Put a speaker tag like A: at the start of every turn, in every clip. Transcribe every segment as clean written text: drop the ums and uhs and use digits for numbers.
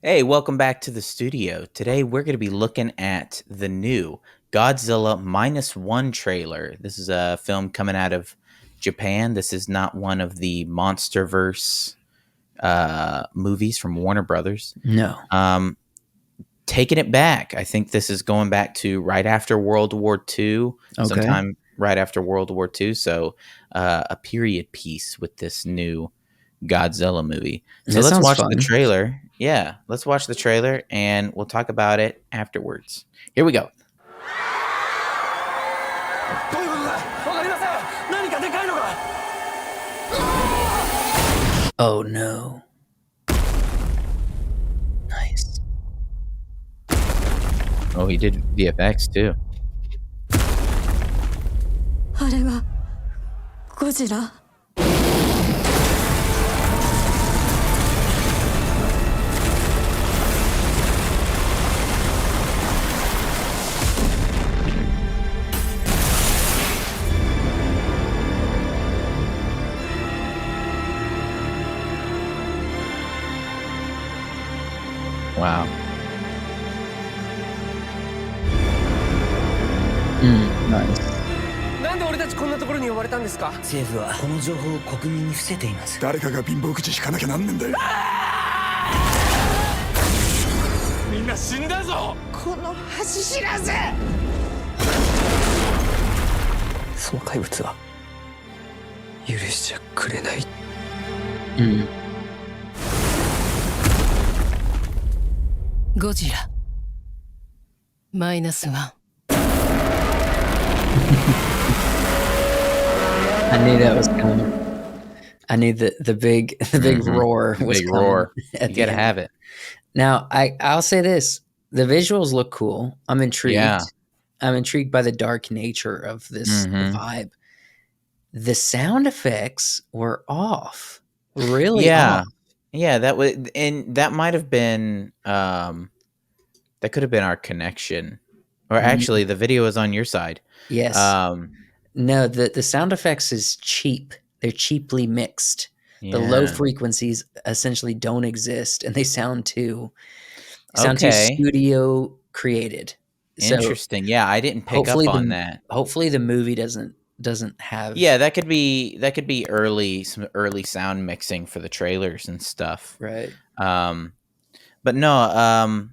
A: Hey, welcome back to the studio. Today we're going to be looking at the new Godzilla Minus One trailer. This is a film coming out of Japan. This is not one of the MonsterVerse movies from Warner Brothers.
B: No.
A: Taking it back. I think this is going back to right after World War II, sometime right after World War II. So a period piece with this new Godzilla movie. So
B: That
A: let's
B: sounds
A: watch
B: fun.
A: the trailer. Yeah, let's watch the trailer and we'll talk about it afterwards. Here we go.
B: Oh no. Nice.
A: Oh, he did VFX too.
C: あれがゴジラ
A: Wow.
B: Nice.
D: なんで俺たちこんなところに呼ばれたんですか？
E: 政府はこの情報を国民に伏せています。
F: 誰かが貧乏口引かなきゃなんねんだよ。
D: みんな死んだぞ。
C: この恥知らず
E: その怪物は許しちゃくれない。
C: ゴジラマイナスワン
B: I knew that was coming. I knew the big roar was
A: Big
B: coming.
A: roar.
B: At
A: You
B: the
A: gotta
B: end.
A: have it.
B: Now I'll say this: the visuals look cool. I'm intrigued.
A: Yeah.
B: I'm intrigued by the dark nature of this
A: Mhm.
B: vibe. The sound effects were off. Really
A: Yeah.
B: off.
A: Yeah, that was, and that might have been that could have been our connection. Or actually the video is on your side.
B: Yes. No, the sound effects is cheap. They're cheaply mixed. The low
A: Yeah.
B: frequencies essentially don't exist, and they sound too
A: Okay.
B: studio created. So
A: Interesting. Yeah, I didn't pick up
B: hopefully
A: on
B: the
A: that.
B: hopefully the movie doesn't have
A: Yeah, that could be some early sound mixing for the trailers and stuff.
B: right.
A: But no,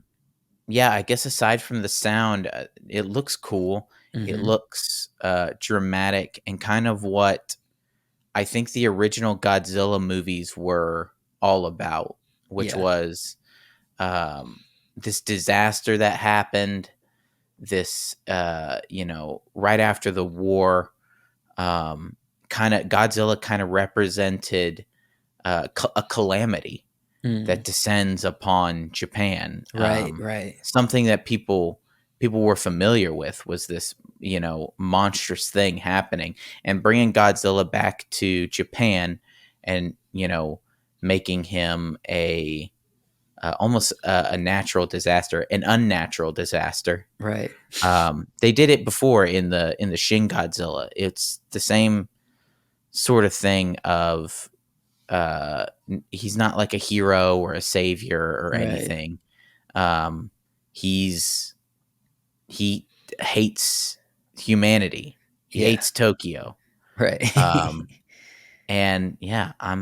A: yeah, I guess aside from the sound, it looks cool. It
B: Mhm.
A: looks dramatic and kind of what I think the original Godzilla movies were all about, which
B: Yeah.
A: was this disaster that happened, this right after the war, Godzilla kind of represented a calamity that descends upon Japan.
B: Right.
A: Something that people were familiar with was this, monstrous thing happening, and bringing Godzilla back to Japan and, making him a almost a natural disaster, an unnatural disaster.
B: Right.
A: They did it before in the Shin Godzilla. It's the same sort of thing of he's not like a hero or a savior or
B: Right.
A: anything. He hates humanity. He
B: Yeah.
A: hates Tokyo.
B: Right.
A: And yeah, I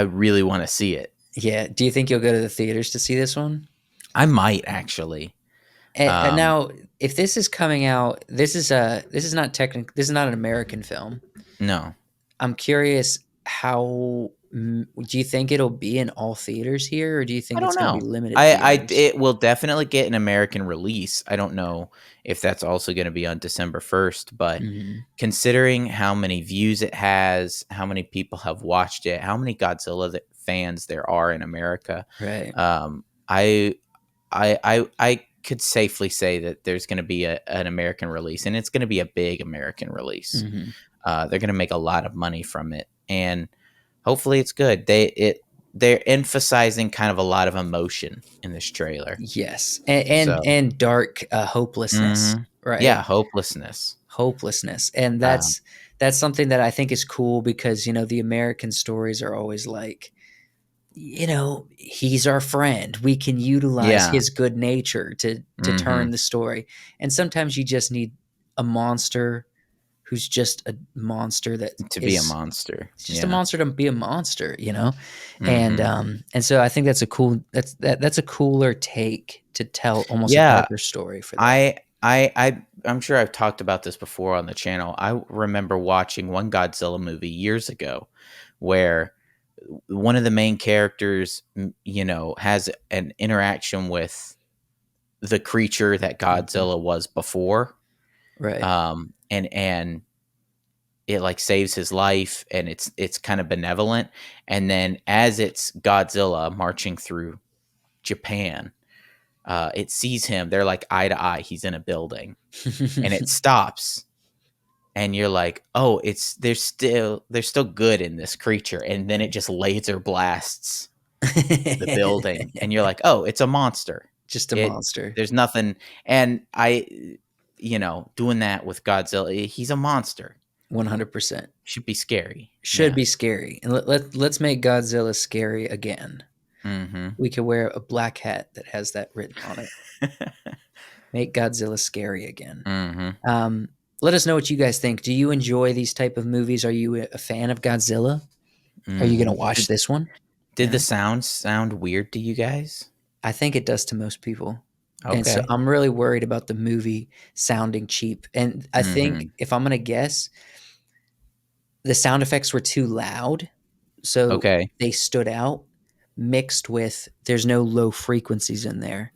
A: really want to see it.
B: Yeah. Do you think you'll go to the theaters to see this one?
A: I might actually.
B: And now, if this is coming out, this is not an American film.
A: No.
B: I'm curious how do you think it'll be in all theaters here, or do you think
A: I
B: it's
A: don't
B: going to
A: know.
B: be limited?
A: It will definitely get an American release. I don't know if that's also going to be on December 1st, but considering how many views it has, how many people have watched it, how many Godzilla fans there are in America,
B: Right.
A: I could safely say that there's going to be an American release, and it's going to be a big American release. They're going to make a lot of money from it, and hopefully it's good. They're emphasizing kind of a lot of emotion in this trailer.
B: Yes, and dark hopelessness, right?
A: Yeah, hopelessness,
B: and that's something that I think is cool because the American stories are always like, he's our friend. We can utilize
A: Yeah.
B: his good nature to turn
A: Mhm.
B: the story. And sometimes you just need a monster who's just a monster that
A: To be a
B: is
A: monster.
B: it's just a
A: Yeah.
B: monster to be a monster,
A: Mhm.
B: And so I think that's that's a cooler take to tell almost a
A: Yeah.
B: darker story for that.
A: I'm sure I've talked about this before on the channel. I remember watching one Godzilla movie years ago where one of the main characters, has an interaction with the creature that
B: Mhm.
A: Godzilla was before.
B: Right.
A: And it like saves his life, and it's kind of benevolent. And then as it's Godzilla marching through Japan, it sees him. They're like eye to eye. He's in a building, and it stops, and you're like, oh, there's still good in this creature, and then it just laser blasts the building, and you're like, oh, it's a monster.
B: Just a
A: It
B: monster.
A: There's nothing. And doing that with Godzilla, he's a monster.
B: 100%.
A: Should be scary.
B: Should
A: Yeah.
B: be scary. And let's make Godzilla scary again.
A: Mm-hmm.
B: We could wear a black hat that has that written on it. Make Godzilla scary again.
A: Mm-hmm.
B: Let us know what you guys think. Do you enjoy these type of movies? Are you a fan of Godzilla? Are you going to
A: Mm-hmm.
B: watch this one?
A: Did the sound sound weird to you guys?
B: I think it does to most people. And so
A: Okay.
B: I'm really worried about the movie sounding cheap. And I think
A: Mm-hmm.
B: if I'm going to guess, the sound effects were too loud. So
A: Okay.
B: they stood out mixed with there's no low frequencies in there.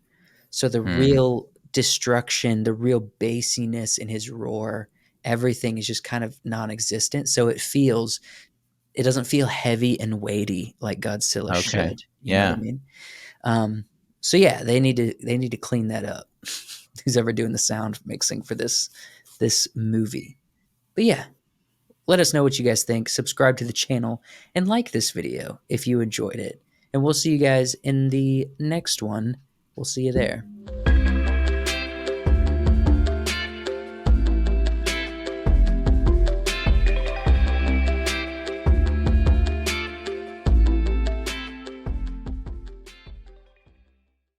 B: So the
A: Mm.
B: real destruction, the real bassiness in his roar, everything is just kind of non-existent. So it doesn't feel heavy and weighty like Godzilla
A: Okay.
B: should. You know what I
A: Yeah.
B: mean? So yeah, they need to clean that up. Who's ever doing the sound mixing for this movie? But yeah, let us know what you guys think. Subscribe to the channel and like this video if you enjoyed it. And we'll see you guys in the next one. We'll see you there.